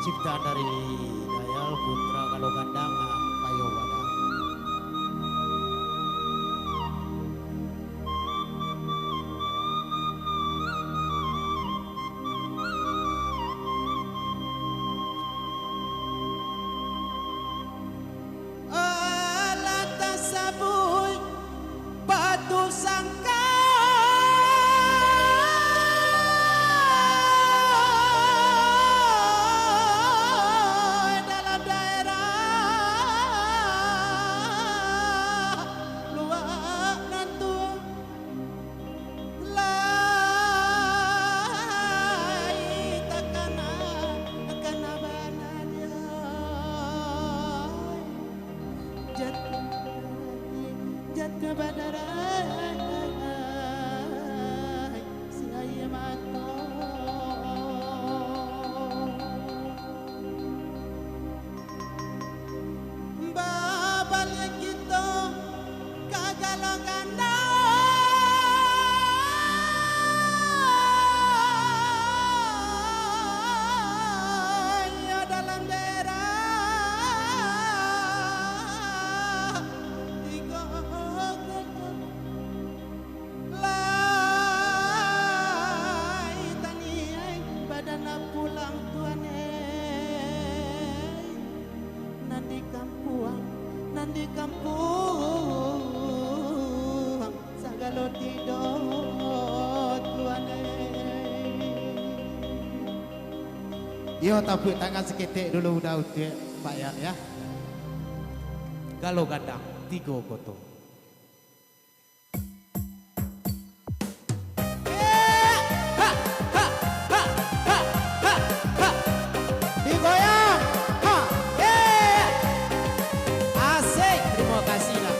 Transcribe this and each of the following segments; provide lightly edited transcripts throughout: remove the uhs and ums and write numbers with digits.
ciptaan dari Dayal Putra Kalogandang Kayo Wadang. Alata sabuy batu sangka dalam daerah luar nantu lai takana kana banadia jat ke badarai saya mato babal kita kagalongan dalam daerah tiga lai taniai badan pulang tuane nandi kampung sagalo tidot tuane. Yo tepuk tangan seketik dulu udah Pak Yan ya. Kalogandang Tigo Koto. Digoyang, Asik, terima kasih lah.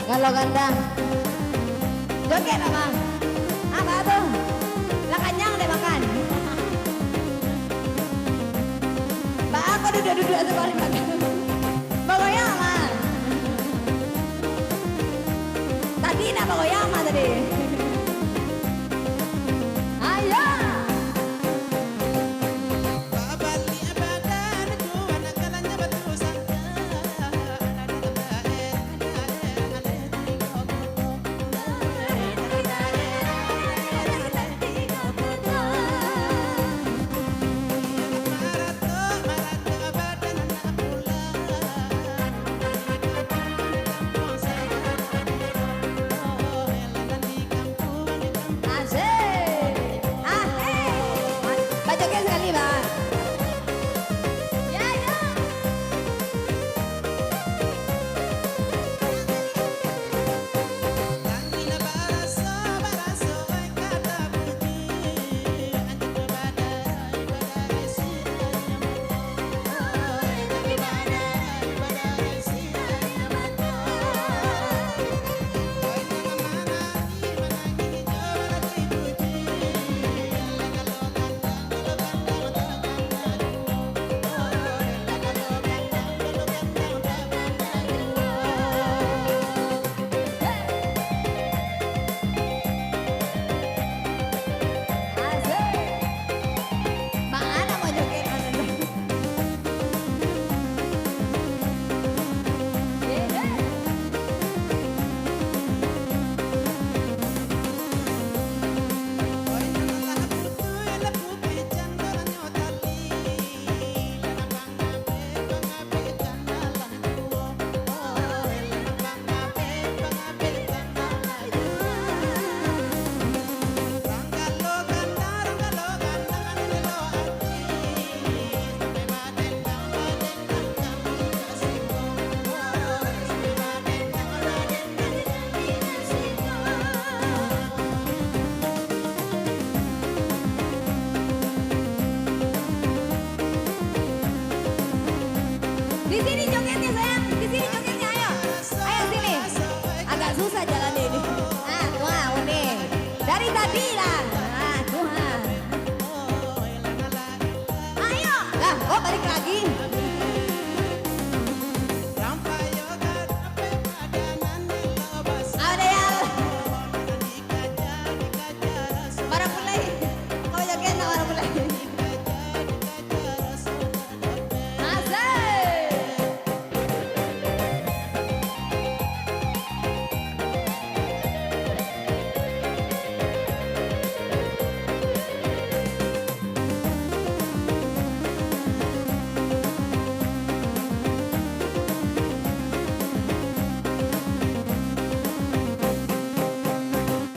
Kalogandang joget abang apa tuh lah kenyang deh makan mbak aku duduk sekali makan bagoyang aman tadi nak bagoyang aman tadi